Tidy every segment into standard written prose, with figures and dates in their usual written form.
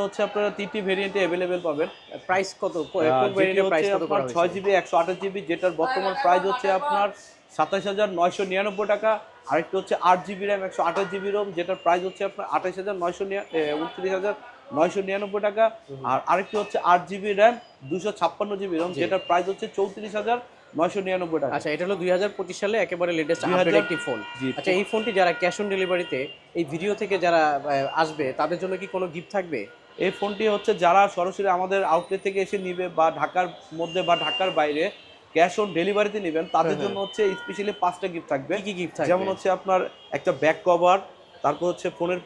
হচ্ছে আপনারা 3টি ভেরিয়েন্টে अवेलेबल পাবেন। প্রাইস কত? কোন যেটি ভেরিয়েন্টের প্রাইস হচ্ছে কত আপনার করা হয়েছে? 6 জিবি 128 জিবি, যেটার বর্তমান প্রাইস হচ্ছে আপনার ২৭,৯৯৯ টাকা। আরেকটি হচ্ছে 8 জিবি র্যাম 128 জিবি রোম, যেটার প্রাইস হচ্ছে আপনার ২৯,৯৯৯ টাকা। আর আরেকটি হচ্ছে 8 জিবি র্যাম 256 জিবি রোম, জি। যেটার প্রাইস হচ্ছে ৩৪,৯৯৯ টাকা। আচ্ছা, এটা হলো ২০২৫ সালে একেবারে লেটেস্ট আপডেট ২০০০ একটি ফোন। জি। আচ্ছা, এই ফোনটি যারা ক্যাশ অন ডেলিভারিতে এই ভিডিও থেকে যারা আসবে তাদের জন্য কি কোনো গিফট থাকবে? এই ফোনটি হচ্ছে যারা সরাসরি আমাদের আউটলেট থেকে এসে নিবে বা ঢাকার মধ্যে বা ঢাকার বাইরে ক্যাশ অন ডেলিভারিতে নেবেন, তাদের জন্য হচ্ছে স্পেশালি 5টা গিফট থাকবে। কি গিফট থাকবে? যেমন হচ্ছে আপনার একটা ব্যাক কভার, তারপর হচ্ছে ফোনের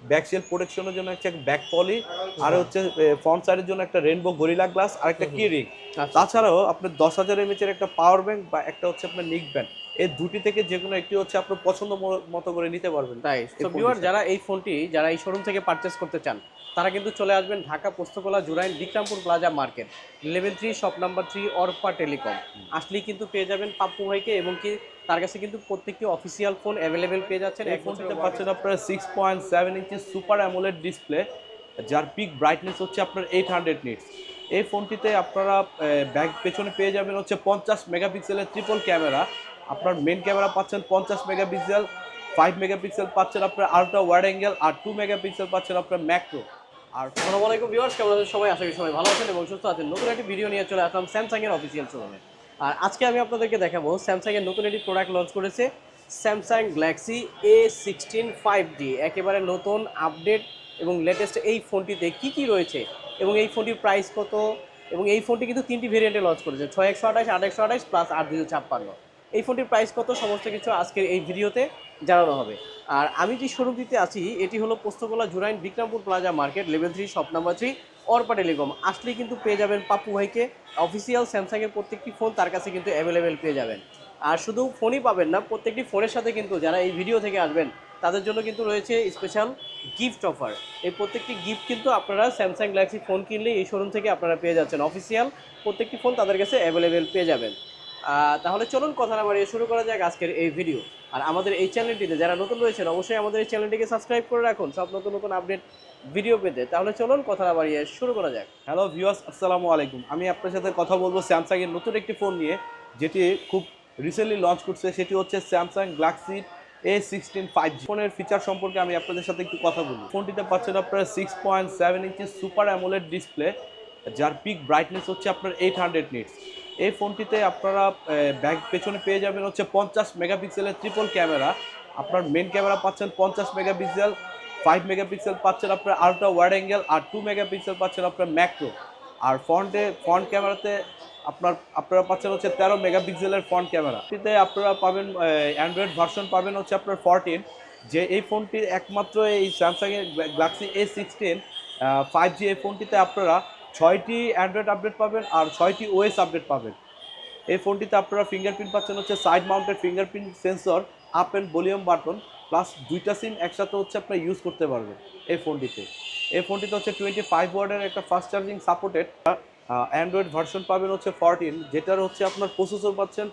ব্যাক সেল প্রোটেকশনের জন্য একটা ব্যাক পলি, আর হচ্ছে ফ্রন্ট সাইডের জন্য একটা রেইনবো গরিলা গ্লাস আর একটা কি রিং। আচ্ছা। তাছাড়াও আপনার 10,000 এমএএচ একটা পাওয়ার ব্যাংক বা একটা হচ্ছে আপনার নিক ব্যান্ড, এই দুটি থেকে যে কোনো একটি হচ্ছে আপনার পছন্দ মতো করে নিতে পারবেন। তাই এই সো ফোনটির ভিউয়ার, সাথে। যারা এই ফোনটি যারা এই শোরুম থেকে পারচেস করতে চান তারা কিন্তু চলে আসবেন Dhaka Postogola Jurain Bikrampur plaza market, level 3 shop number 3 Arpa telecom. আসলেই কিন্তু পেয়ে যাবেন পাপ্পু ভাইকে, এবং কি তার কাছে কিন্তু প্রত্যেকটি অফিসিয়াল ফোন অ্যাভেলেবেল পেয়ে যাচ্ছেন। এই ফোনটিতে পাচ্ছেন আপনারা 6.7 ইঞ্চি সুপার অ্যামোলেড ডিসপ্লে, যার পিক ব্রাইটনেস হচ্ছে আপনার 800 নিটস। এই ফোনটিতে আপনারা ব্যাক পেছনে পেয়ে যাবেন হচ্ছে 50 মেগাপিক্সেলের ট্রিপল ক্যামেরা। আপনার মেন ক্যামেরা পাচ্ছেন 50 মেগাপিক্সেল, 5 মেগাপিক্সেল পাচ্ছেন আপনার আলট্রা ওয়াইড অ্যাঙ্গেল, আর 2 মেগাপিক্সেল পাচ্ছেন আপনার ম্যাক্রো। আর আসসালামু আলাইকুম ভিউয়ার্স, কেমন আছেন সবাই? আশা করি সবাই ভালো আছেন এবং সুস্থ আছেন। নতুন একটি ভিডিও নিয়ে চলে আসলাম স্যামসাং এর অফিসিয়াল শোরুমে। আর আজকে আমি আপনাদেরকে দেখাবো স্যামসাং এর নতুন একটি প্রোডাক্ট লঞ্চ করেছে, স্যামসাং গ্যালাক্সি A16 5G। একেবারে নতুন আপডেট এবং লেটেস্ট এই ফোনটিতে কি কি রয়েছে এবং এই ফোনটির প্রাইস কত, এবং এই ফোনটি কিন্তু 3টি ভেরিয়েন্টে লঞ্চ করেছে, 6128, 8128 প্লাস 8256। এই ফোনটির প্রাইস কত সমস্ত কিছু আজকের এই ভিডিওতে জানানো হবে। আর আমি যে শোরুমটিতে আছি এটি হলো Postogola Jurain Bikrampur plaza market, level 3 shop number 3 Arpa telecom. আসলেই কিন্তু পেয়ে যাবেন পাপ্পু ভাইকে। অফিসিয়াল স্যামসাংয়ের প্রত্যেকটি ফোন তার কাছে কিন্তু অ্যাভেলেবেল পেয়ে যাবেন। আর শুধু ফোনই পাবেন না, প্রত্যেকটি ফোনের সাথে কিন্তু যারা এই ভিডিও থেকে আসবেন তাদের জন্য কিন্তু রয়েছে স্পেশাল গিফট অফার। এই প্রত্যেকটি গিফট কিন্তু আপনারা স্যামসাং গ্যালাক্সি ফোন কিনলে এই শোরুম থেকে আপনারা পেয়ে যাচ্ছেন। অফিসিয়াল প্রত্যেকটি ফোন তাদের কাছে অ্যাভেলেবেল পেয়ে যাবেন। তাহলে চলুন কথা না বাড়িয়ে শুরু করা যাক আজকের এই ভিডিও। আর আমাদের এই চ্যানেলটিতে যারা নতুন রয়েছেন অবশ্যই আমাদের এই চ্যানেলটিকে সাবস্ক্রাইব করে রাখুন সব নতুন নতুন আপডেট ভিডিও পেতে। তাহলে চলুন কথা না বাড়িয়ে শুরু করা যাক। হ্যালো ভিউয়ার্স, আসসালামু আলাইকুম। আমি আপনার সাথে কথা বলবো স্যামসাং এর নতুন একটি ফোন নিয়ে, যেটি খুব রিসেন্টলি লঞ্চ করছে। সেটি হচ্ছে স্যামসাং গ্যালাক্সি A16 5G। ফোনের ফিচার সম্পর্কে আমি আপনাদের সাথে একটু কথা বলি। ফোনটিতে পাচ্ছেন আপনারা 6.7 ইঞ্চি সুপার অ্যামোলেড ডিসপ্লে, যার পিক ব্রাইটনেস হচ্ছে আপনার 800 নিটস। এই ফোনটিতে আপনারা ব্যাক পেছনে পেয়ে যাবেন হচ্ছে 50 মেগাপিক্সেলের ট্রিপল ক্যামেরা। আপনার মেন ক্যামেরা পাচ্ছেন 50 মেগাপিক্সেল, 5 মেগাপিক্সেল পাচ্ছেন আপনার আলট্রা ওয়াইড অ্যাঙ্গেল, আর 2 মেগাপিক্সেল পাচ্ছেন আপনার ম্যাক্রো। আর ফ্রন্ট ক্যামেরাতে আপনারা পাচ্ছেন হচ্ছে 13 মেগাপিক্সেলের ফ্রন্ট ক্যামেরা। এতে আপনারা পাবেন অ্যান্ড্রয়েড ভার্সন পাবেন হচ্ছে আপনার 14। যে এই ফোনটির একমাত্র এই স্যামসাংয়ের গ্যালাক্সি A16 5G, এই ফোনটিতে আপনারা 6টি অ্যান্ড্রয়েড আপডেট পাবেন আর 6টি ওএস আপডেট পাবেন। এই ফোনটিতে আপনারা ফিঙ্গারপ্রিন্ট পাচ্ছেন হচ্ছে side mounted fingerprint sensor, up and volume button, plus 2টা সিম একসাথে হচ্ছে আপনারা ইউজ করতে পারবেন এই ফোনটিতে। এই ফোনটিতে হচ্ছে 25 ওয়াটের একটা fast charging supported. Android version পাবেন হচ্ছে 14, যেটার হচ্ছে আপনার প্রসেসর পাচ্ছেন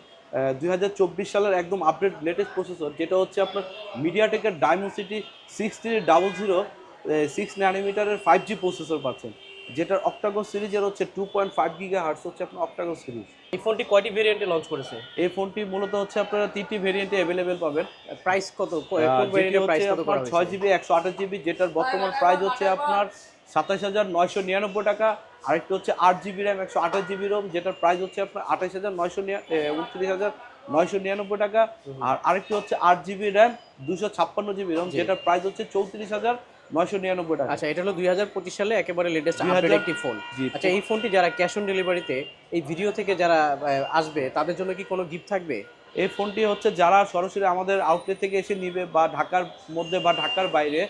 2024 সালের একদম আপডেট লেটেস্ট প্রসেসর, যেটা হচ্ছে আপনার মিডিয়াটেকের ডায়মন্ডসিটি 6300 6 ন্যানোমিটারের 5G প্রসেসর পাচ্ছেন, যেটার অক্টাগন সিরিজের হচ্ছে 2.5 গিগাহার্টজ হচ্ছে আপনার অক্টাগন সিরিজ। এই ফোনটি কয়টি ভেরিয়েন্টে লঞ্চ করেছে? এই ফোনটি মূলত হচ্ছে আপনারা 3টি ভেরিয়েন্টে অ্যাভেলেবেল পাবেন। প্রাইস কত? কোন যেটি ভেরিয়েন্টের প্রাইস হচ্ছে কত করা আপনার হয়েছে? 6 জিবি 128 জিবি, যেটার বর্তমান প্রাইস হচ্ছে আপনার ২৭,৯৯৯ টাকা। আরেকটি হচ্ছে 8 জিবি র্যাম 128 জিবি রোম, যেটার প্রাইস হচ্ছে আপনার ২৯,৯৯৯ টাকা। আর আরেকটি হচ্ছে 8 জিবি র্যাম 256 জিবি রোম, যেটার প্রাইস হচ্ছে ৩৪,৯৯৯ টাকা। আচ্ছা, এটা হলো ২০২৫ সালে একেবারে লেটেস্ট আপডেট ২০০০ একটি ফোন। জি। আচ্ছা, এই ফোনটি যারা ক্যাশ অন ডেলিভারিতে এই ভিডিও থেকে যারা আসবে তাদের জন্য কি কোনো গিফট থাকবে? এই ফোনটি হচ্ছে যারা সরাসরি আমাদের আউটলেট থেকে এসে নিবে বা ঢাকার মধ্যে বা ঢাকার বাইরে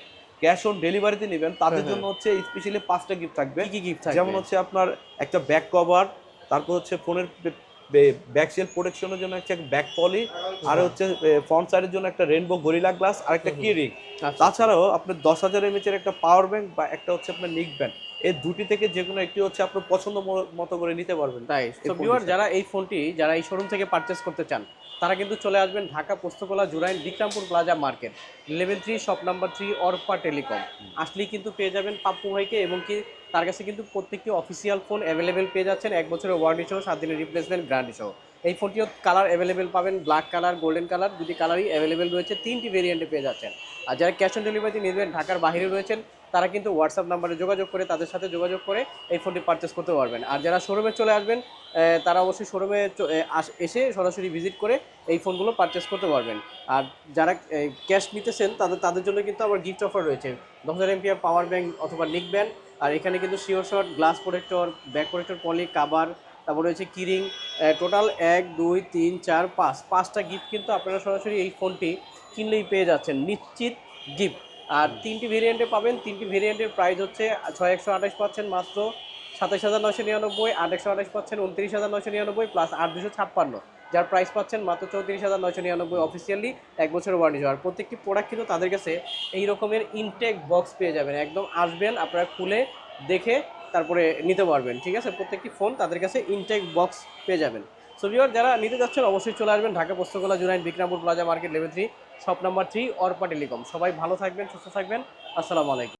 ক্যাশ অন ডেলিভারিতে নেবেন, তাদের জন্য হচ্ছে স্পেশালি 5টা গিফট থাকবে। কি গিফট থাকবে? যেমন হচ্ছে আপনার একটা ব্যাক কভার, তারপর হচ্ছে ফোনের ব্যাক সেল প্রোটেকশনের জন্য একটা ব্যাক পলি, আর হচ্ছে ফ্রন্ট সাইডের জন্য একটা রেইনবো গরিলা গ্লাস আর একটা কি রিং। তাছাড়াও আপনার 10,000 এমএএচ একটা পাওয়ার ব্যাংক বা একটা হচ্ছে আপনার নিক ব্যান্ড, এই দুটি থেকে যে কোনো একটি হচ্ছে আপনার পছন্দ মতো করে নিতে পারবেন। তাই সো ভিউয়ার, যারা এই ফোনটি যারা এই শোরুম থেকে পারচেস করতে চান তারা কিন্তু চলে আসবেন Dhaka Postogola Jurain Bikrampur plaza market, level 3 shop number 3 Arpa telecom. আসলেই কিন্তু পেয়ে যাবেন পাপ্পু ভাইকে, এবং কি তার কাছে কিন্তু প্রত্যেকটি অফিসিয়াল ফোন অ্যাভেলেবেল পেয়ে যাচ্ছেন, 1 বছরের ওয়ারেন্টি সহ 7 দিনের রিপ্লেসমেন্ট গ্যারান্টি সহ। এই ফোনটিও কালার অ্যাভেলেবেল পাবেন, ব্ল্যাক কালার, গোল্ডেন কালার, দুটি কালারই অ্যাভেলেবেল রয়েছে, 3টি ভেরিয়েন্টে পেয়ে যাচ্ছেন। আর যারা ক্যাশ অন ডেলিভারিতে নেবেন, ঢাকার বাইরে রয়েছেন, তারা কিন্তু হোয়াটসঅ্যাপ নাম্বারে যোগাযোগ করে তাদের সাথে যোগাযোগ করে এই ফোনটি পারচেস করতে পারবেন। আর যারা শোরুমে চলে আসবেন, তারা অবশ্যই শোরুমে এসে সরাসরি ভিজিট করে এই ফোনগুলো পারচেস করতে পারবেন। আর যারা ক্যাশ নিতেছেন তাদের জন্য কিন্তু আবার গিফট অফার রয়েছে, 10,000 এমপিআর পাওয়ার ব্যাংক অথবা নিক ব্যান্ড। আর এখানে কিন্তু sure shot, glass protector, back protector, poly cover, তারপর রয়েছে কিরিং, টোটাল 1 2 3 4 5টা গিফট কিন্তু আপনারা সরাসরি এই ফোনটি কিনলেই পেয়ে যাচ্ছেন, নিশ্চিত গিফট। আর 3টি ভেরিয়েন্টে পাবেন, 3টি ভেরিয়েন্টের প্রাইস হচ্ছে 6128 পাচ্ছেন মাত্র 27,999, 8128 পাচ্ছেন 29,999, প্লাস 8256 যার প্রাইস পাচ্ছেন মাত্র 34,999 অফিসিয়ালি, 1 বছরের ওয়ারেন্টি। আর প্রত্যেকটি প্রোডাক্ট কিন্তু তাদের কাছে এই রকমের ইনটেক বক্স পেয়ে যাবেন, একদম আসবেন আপনারা খুলে দেখে তারপরে নিতে পারবেন, ঠিক আছে। প্রত্যেকটি ফোন তাদের কাছে ইনটেক বক্স পেয়ে যাবেন। সো ভিউয়ার, যারা নিতে যাচ্ছেন অবশ্যই চলে আসবেন Dhaka Postogola Jurain Bikrampur plaza market, level 3 shop number 3 Arpa telecom. সবাই ভালো থাকবেন, সুস্থ থাকবেন, আসসালামু আলাইকুম।